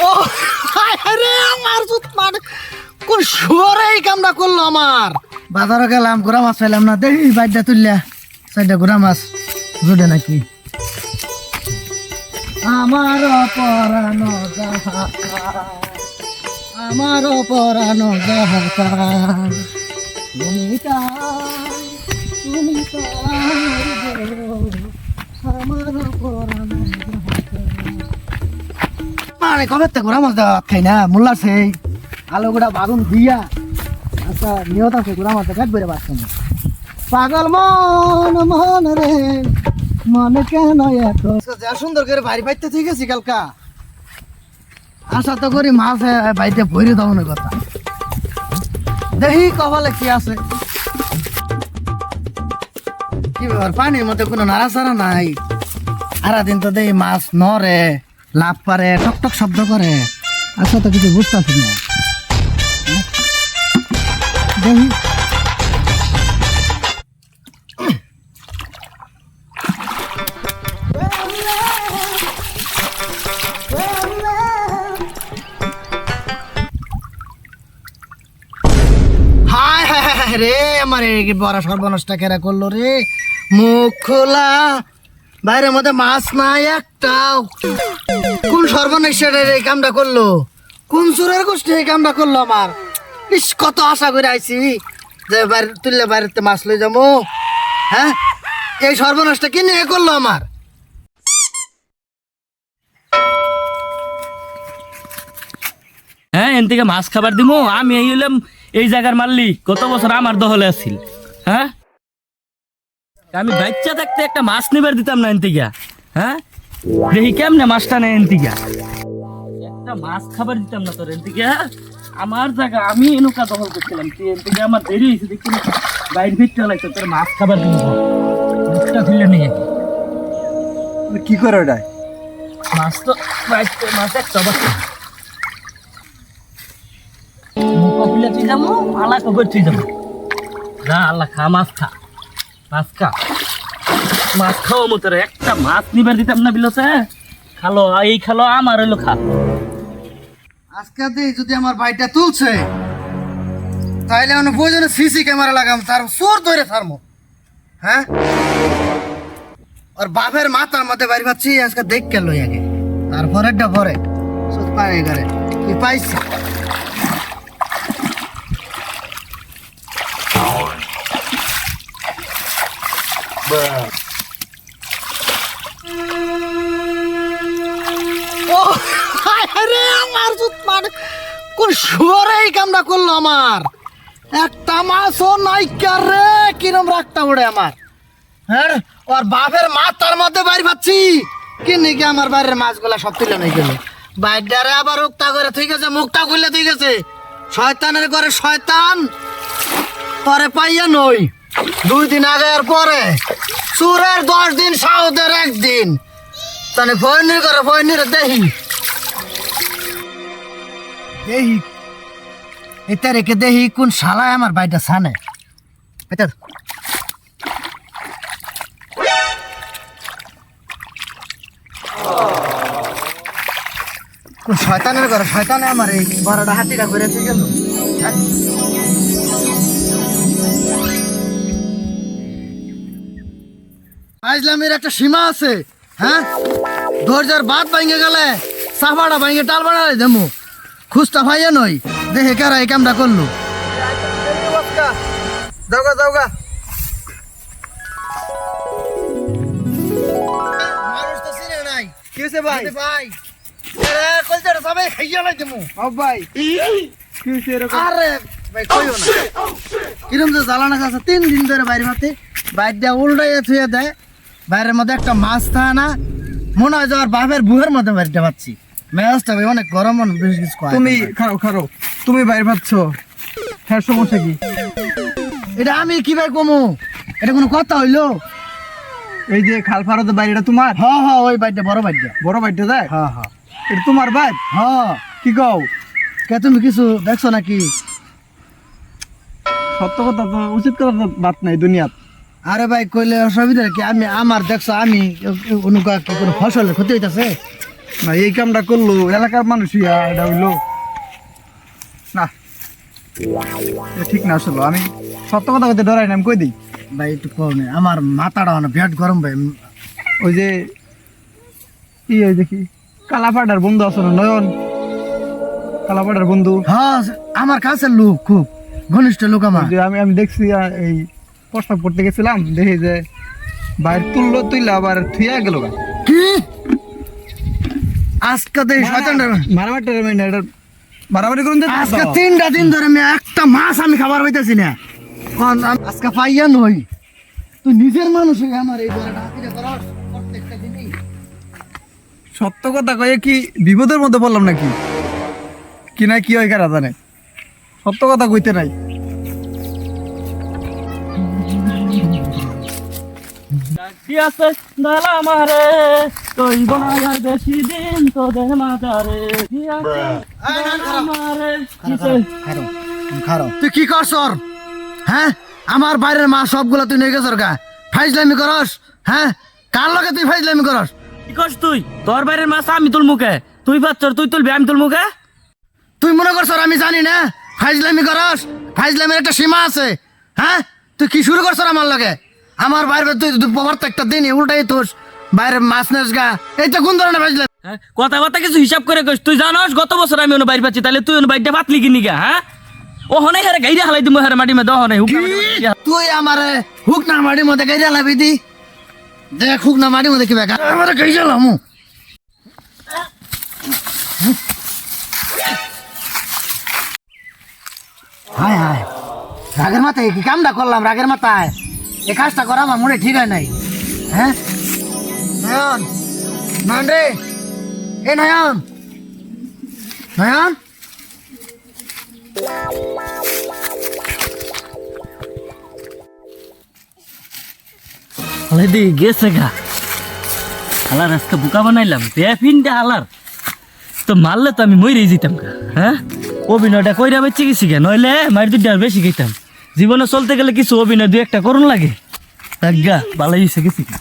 ও আরে আমার জুত মানে কোন শুয়ারে এই কামটা করলো আমার। বাজারে গেলাম গুড়া মাছ পাইলাম না, দেখি বাইরটা তুললা সাইডটা গুড়া মাছ জুড়ে নাকি। আমার পরানো জাহাজ, আমার পরানো জাহাজ, তুমি তাই, তুমি তাই গো, আমার পরানো মানে কবে থেকে ঘোরা মাছ দেওয়া খাই না মোল্লা সেই আলো গোটা বাগুন দিয়া। আচ্ছা নিয়ত আছে ঘোরা মাছ কাট বেড়ে পারছেন পাগল মন মন রে মনে কেন এত যা সুন্দর করে বাড়ি বাইতে ঠিক আছে কালকা আশা তো করি মাছ বাড়িতে ভরে দেওয়ানোর কথা। দেখি কপালে কি আছে, কি ব্যাপার পানির মধ্যে কোনো নাড়াচাড়া নাই। সারাদিন তো দেখি মাছ নরে লাভ পারে টকটক শব্দ করে, আচ্ছা তো কিছু বুঝতেছি না। দেখি হায় হায় হায় রে আমার বড় সর্বনষ্টা কেরা করলো রে। মুখ খোলা বাইরের মধ্যে মাছ নাই একটাও। কোন সর্বনেশ্বর এই কামটা করলো, কোন চোরের গোষ্ঠী এই কামটা করলো আমার। ইস কত আশা করে আইছি যে বাইরে তুললে বাইরেতে মাছ লই যাবো, হ্যাঁ এই সর্বনাশটা কি নিয়ে করলো আমার। হ্যাঁ এন থেকে মাছ খাবার দিমু আমি এই হলাম এই জায়গার মালিক, কত বছর আমার দহলে আছিল। হ্যাঁ আমি বাচ্চা থাকতে একটা মাছ নিবার দিতাম না এন থেকে। হ্যাঁ দেখি কেমনে মাছটা নেই এন থেকে, একটা মাছ খাবার দিতাম না তোর এন থেকে। আমার জায়গা আমি এনুকা দখল করছিলাম, তুই এন থেকে আমার দেরি হয়েছে দেখি না বাইরে ফিরতে লাগছে তোর মাছ খাবার দিব। মাছটা ফিরলে নিয়ে কি করে ওটাই মাছ তো মাছ একটা বাচ্চা কপিলে তুই যাবো আলা কবে তুই যাবো যা আল্লাহ খা মাছ খা মাছ খা মাছ খাওয়া মতো একটা মাছ নিবার দিতাম না বিলছে। খালো এই খালো আমার হইলো খা। আজকে যদি আমার ভাইটা তুলছে তাইলে মানে প্রয়োজনে সিসি ক্যামেরা লাগাম, তার চোর ধরে ছাড়মো। হ্যাঁ আর বাপের মাথার মধ্যে বাড়ি পাচ্ছি আজকে দেখ গেল আগে, তারপরেরটা পরে সুদ পানি করে কি পাইছি। ও আরে আমার জুত মানে কোন শুয়ারে এই কামটা করলো আমার। একটা মাছও নাই রে কিরম রাখতা ওড়ে আমার। হ্যাঁ ওর বাপের মাথার মধ্যে বাড়ি পাচ্ছি কি নাকি আমার বাইরের মাছগুলা সব তুলে নিয়ে গেল। বাইরে আবার উক্তা করে ঠিক আছে, মুখটা খুললে ঠিক আছে। শয়তানের ঘরে শয়তান পরে পাইয়া নই। 2 দিন আগে আর পরে চুরের 10 দিন সাউদের 1 দিন তাহলে ফয়নির করে ফয়নির দেখি দেখি এটা রেখে দেখি কোন শালায় আমার বাইটা ছানে। এটা কোন শয়তানের ঘরে শয়তানে আমার এই বড়টা হাতিটা করে গেল। আইসলামের একটা সীমা আছে। হ্যাঁ ধৈর্যের বাদ ভাঙে গেলে সাফাটা ভাঙে টাল বাড়ালে দেবো খুঁজটা ভাইয়া নই দেখে কারা এই কামটা করলো। যাওগা যাওগা মানুষ তো চিনে নাই। কি হয়েছে ভাই? ভাই কলচার সবাই খাইয়া নাই দেবো ভাই। কি হয়েছে এরকম? আরে ভাই কইও না কিরম যে জ্বালানা আছে 3 দিন ধরে বাইরে মাতে বাইর দেয়া উল্টাইয়া থুয়ে দেয়। বাইরের মধ্যে একটা মাছ থাকে না, মনে হয় যে আর বাপের বুহের মধ্যে বাড়িতে পাচ্ছি। মেজাজটা ভাই অনেক গরম বেশি কিছু। তুমি খারো খারো, তুমি বাইরে পাচ্ছ, হ্যাঁ সমস্যা কি? এটা আমি কি ভাই কমু, এটা কোনো কথা হইলো? এই যে খাল ফারতে বাইরেটা তোমার? হ্যাঁ হ্যাঁ ওই বাড়িটা বড় বাড়িটা। বড় বাড়িটা যায়? হ্যাঁ হ্যাঁ এটা তোমার বাড়ি? হ্যাঁ। কি কও? কে তুমি কিছু দেখছো নাকি? সত্য কথা তো উচিত কথা তো বাত নাই দুনিয়াত। আরে ভাই কইলে অসুবিধা কি? আমি আমার দেখছো আমি অনুকা কি কোনো ফসলের ক্ষতি হইতাছে? না এই কামটা করলো এলাকার মানুষ এটা হইলো না, এটা ঠিক না আসলে। আমি সত্য কথা বলতে ডরাই না, আমি কই দিই ভাই একটু কম নেই, আমার মাথাটা অনেক বিরাট গরম ভাই। ওই যে ওই দেখি কালাপাড়ার বন্ধু আছে না, নয়ন, কালাপাড়ার বন্ধু। হ্যাঁ আমার কাছে লোক, খুব ঘনিষ্ঠ লোক আমার। ওই যে আমি দেখছি এই প্রস্তাব করতে গেছিলাম, দেখি যে বাইর তুইলা আবার থুইয়া গেল। কি আজকে তো এই শয়তানটা মারামারি করুন আজকে 3টা দিন ধরে আমি একটা মাছ আমি খাবার পাইতেছি না। আজকে পাইয়া নই, তুই নিজের মানুষ হয়ে আমার এই ধরে ডাকিটা করাস প্রত্যেকটা দিনই। সত্য কথা কয়ে কি বিপদের মধ্যে পড়লাম নাকি? কি না কি হয় কারা জানে, সত্য কথা কইতে নাই। আছে দালা মারে তুই বনার বেশি দিন তোদের মাজারে তুই কি করছ? হ্যাঁ আমার বাইরের মাছ সবগুলা তুই নিয়ে গেছর গা, ফাইজলামি করস? হ্যাঁ কার লগে তুই ফাইজলামি করস? কি করছ তুই? তোর বাইরের মাছ আমি তুল মুখে, তুই বাচ্চর তুই তুলবি আমি তুল মুখে? তুই মনে করছ আমি জানি না ফাইজলামি করস? ফাইজলামির একটা সীমা আছে। হ্যাঁ তুই কি শুরু করছ আমার লগে? আমার বাইরে তুই প্রত্যেকটা দিনই উল্টাই তোর বাইরে মাছ নেস গা, এইটা কোন ধরনের ফাইজলামি? হ্যাঁ, কথাবার্তা কিছু হিসাব করে কইস। তুই জানোস গত বছর আমি অনু বাইর পাচ্ছি, তাহলে তুই অনু বাইরটা পাতলি কিনি গা? হ্যাঁ ও হনে হেরে গাইরে হালাই দিমু, হেরে মাটি মে দহনে হুক কি? তুই আমারে হুক না মাটির মধ্যে গাইরা লাভি দি, দেখ হুক না মাটির মধ্যে কি বেকার আমারে গাইরা লামু। হায় হায়, রাগের মাথায় কি কামটা করলাম? রাগের মাথায় এই কাজটা করা আমার মনে ঠিক হয় নাই। হ্যাঁ নয়ন, নয়ন রে, এ নয়ন, নয়ন, হালাই দি গেছে গা। হালার আজকে বোকা বানাইলাম বেফিনটা হালার, তো মারলে তো আমি মরেই যেতাম গা। হ্যাঁ অভিনয়টা কইরা বেঁচে গেছি গা, নইলে মায়ের দুইটা আর বেশি খেতাম। জীবনে চলতে গেলে কিছু অভিনয় 2-1টা করুন লাগে। গা ভালোই গেছি গা।